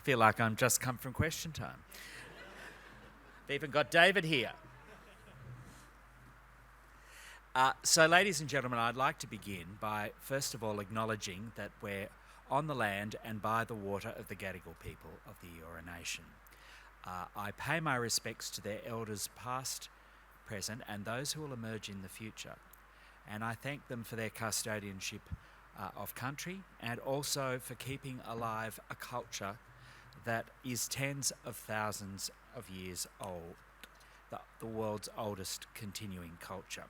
I feel like I'm just come from question time. They've even got David here. So, ladies and gentlemen, I'd like to begin by first of all acknowledging that we're on the land and by the water of the Gadigal people of the Eora Nation. I pay my respects to their elders past, present, and those who will emerge in the future. And I thank them for their custodianship of country and also for keeping alive a culture that is tens of thousands of years old, the world's oldest continuing culture.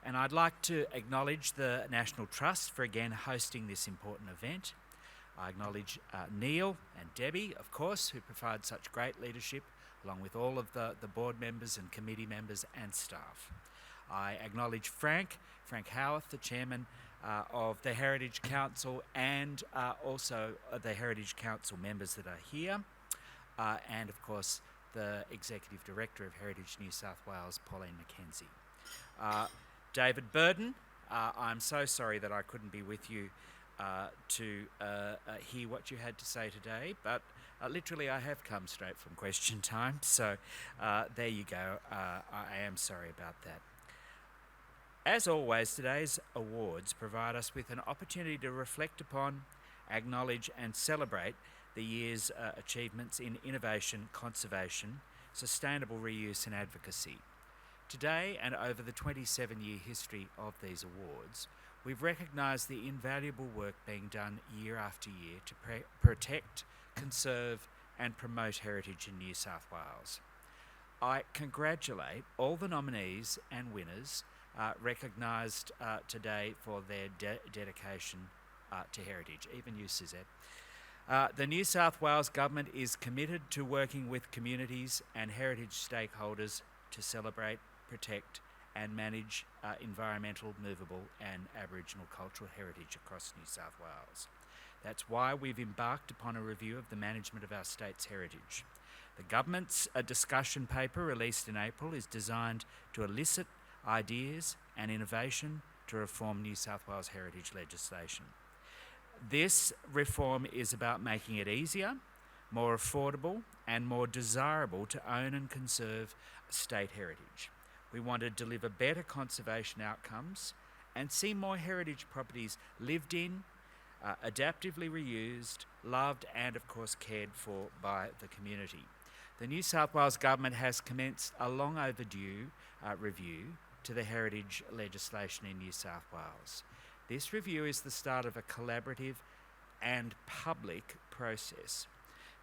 And I'd like to acknowledge the National Trust for again hosting this important event. I acknowledge Neil and Debbie, of course, who provide such great leadership, along with all of the board members and committee members and staff. I acknowledge Frank Howarth, the chairman of the Heritage Council, and also the Heritage Council members that are here, and of course the Executive Director of Heritage New South Wales, Pauline McKenzie. David Burden, I'm so sorry that I couldn't be with you to hear what you had to say today, but literally I have come straight from question time, so there you go. I am sorry about that. As always, today's awards provide us with an opportunity to reflect upon, acknowledge and celebrate the year's achievements in innovation, conservation, sustainable reuse and advocacy. Today, and over the 27-year history of these awards, we've recognised the invaluable work being done year after year to protect, conserve and promote heritage in New South Wales. I congratulate all the nominees and winners recognised today for their dedication to heritage, even you, Suzette. The New South Wales Government is committed to working with communities and heritage stakeholders to celebrate, protect and manage environmental, movable and Aboriginal cultural heritage across New South Wales. That's why we've embarked upon a review of the management of our state's heritage. The Government's discussion paper released in April is designed to elicit ideas and innovation to reform New South Wales heritage legislation. This reform is about making it easier, more affordable and more desirable to own and conserve state heritage. We want to deliver better conservation outcomes and see more heritage properties lived in, adaptively reused, loved and of course cared for by the community. The New South Wales Government has commenced a long overdue review to the heritage legislation in New South Wales. This review is the start of a collaborative and public process.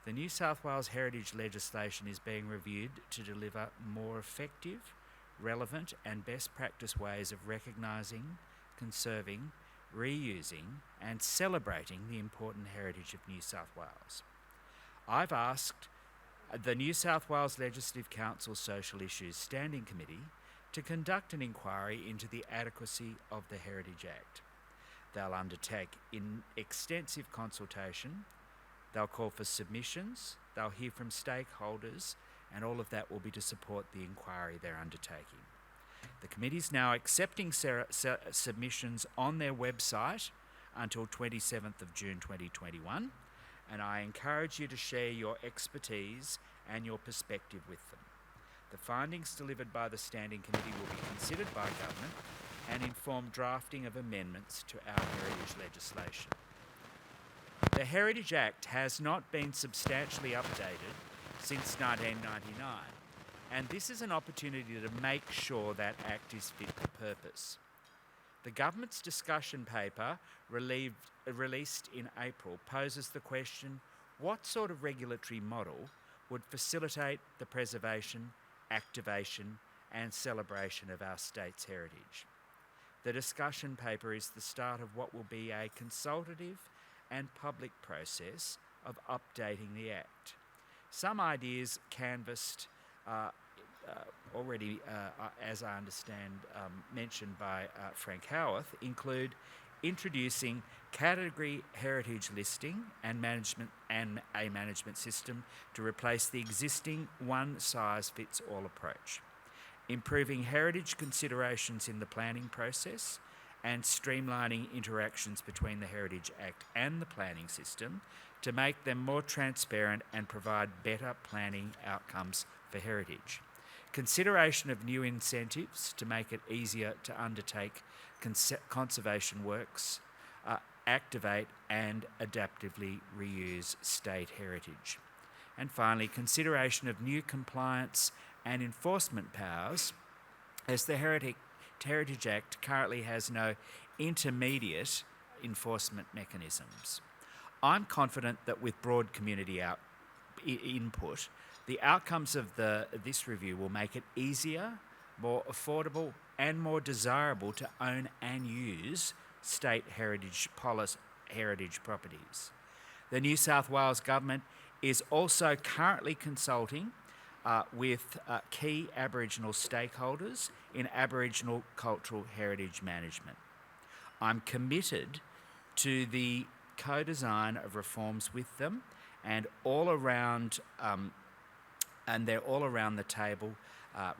The New South Wales heritage legislation is being reviewed to deliver more effective, relevant and best practice ways of recognising, conserving, reusing and celebrating the important heritage of New South Wales. I've asked the New South Wales Legislative Council Social Issues Standing Committee to conduct an inquiry into the adequacy of the Heritage Act. They'll undertake extensive consultation, they'll call for submissions, they'll hear from stakeholders, and all of that will be to support the inquiry they're undertaking. The committee's now accepting submissions on their website until 27th of June 2021, and I encourage you to share your expertise and your perspective with them. The findings delivered by the Standing Committee will be considered by Government and inform drafting of amendments to our heritage legislation. The Heritage Act has not been substantially updated since 1999, and this is an opportunity to make sure that Act is fit for purpose. The Government's discussion paper, released in April, poses the question, what sort of regulatory model would facilitate the preservation, activation and celebration of our state's heritage? The discussion paper is the start of what will be a consultative and public process of updating the Act. Some ideas canvassed already, as I understand, mentioned by Frank Howarth, include introducing category heritage listing and management and a management system to replace the existing one-size-fits-all approach, improving heritage considerations in the planning process and streamlining interactions between the Heritage Act and the planning system to make them more transparent and provide better planning outcomes for heritage. Consideration of new incentives to make it easier to undertake conservation works, activate and adaptively reuse state heritage. And finally, consideration of new compliance and enforcement powers, as the Heritage Act currently has no intermediate enforcement mechanisms. I'm confident that with broad community input, the outcomes of this review will make it easier, more affordable and more desirable to own and use state heritage properties. The New South Wales Government is also currently consulting with key Aboriginal stakeholders in Aboriginal cultural heritage management. I'm committed to the co-design of reforms with them, and they're all around the table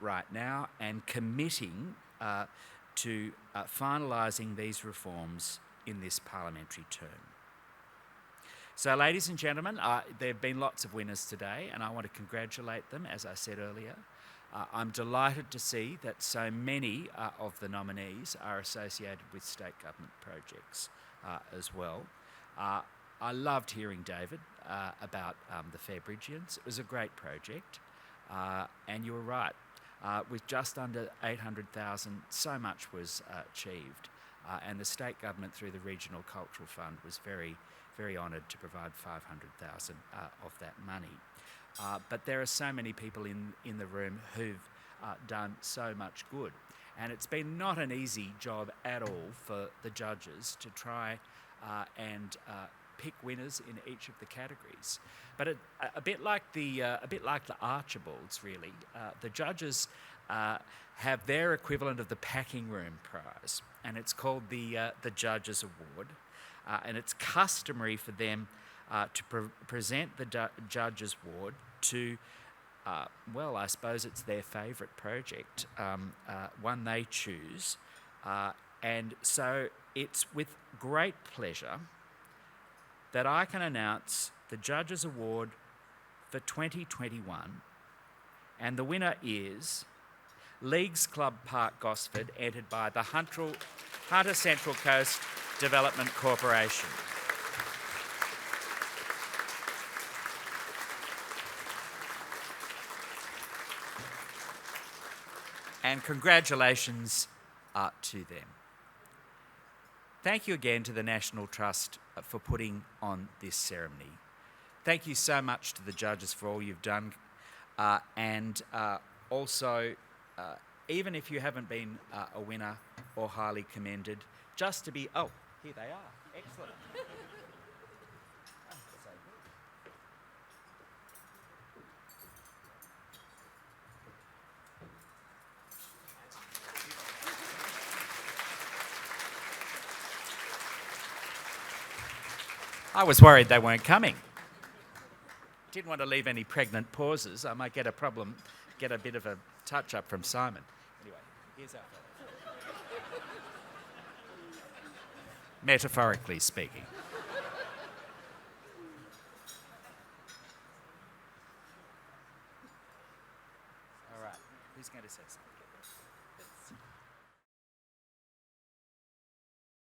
right now, and committing to finalising these reforms in this parliamentary term. So, ladies and gentlemen, there have been lots of winners today, and I want to congratulate them, as I said earlier. I'm delighted to see that so many of the nominees are associated with state government projects as well. I loved hearing David about the Fairbridgians. It was a great project, and you were right. With just under 800,000, so much was achieved, and the state government through the Regional Cultural Fund was very honoured to provide 500,000 of that money. But there are so many people in the room who've done so much good, and it's been not an easy job at all for the judges to try and pick winners in each of the categories. But a bit like the Archibalds, really, the judges have their equivalent of the Packing Room Prize, and it's called the Judges Award. And it's customary for them to present the Judges Award to, I suppose it's their favourite project, one they choose. And so it's with great pleasure that I can announce the Judges Award for 2021, and the winner is Leagues Club Park Gosford, entered by the Hunter Central Coast Development Corporation. And congratulations to them. Thank you again to the National Trust for putting on this ceremony. Thank you so much to the judges for all you've done, and also, even if you haven't been a winner or highly commended, just to be, here they are, excellent. I was worried they weren't coming. Didn't want to leave any pregnant pauses. I might get a bit of a touch-up from Simon. Anyway, here's our fellow. Metaphorically speaking.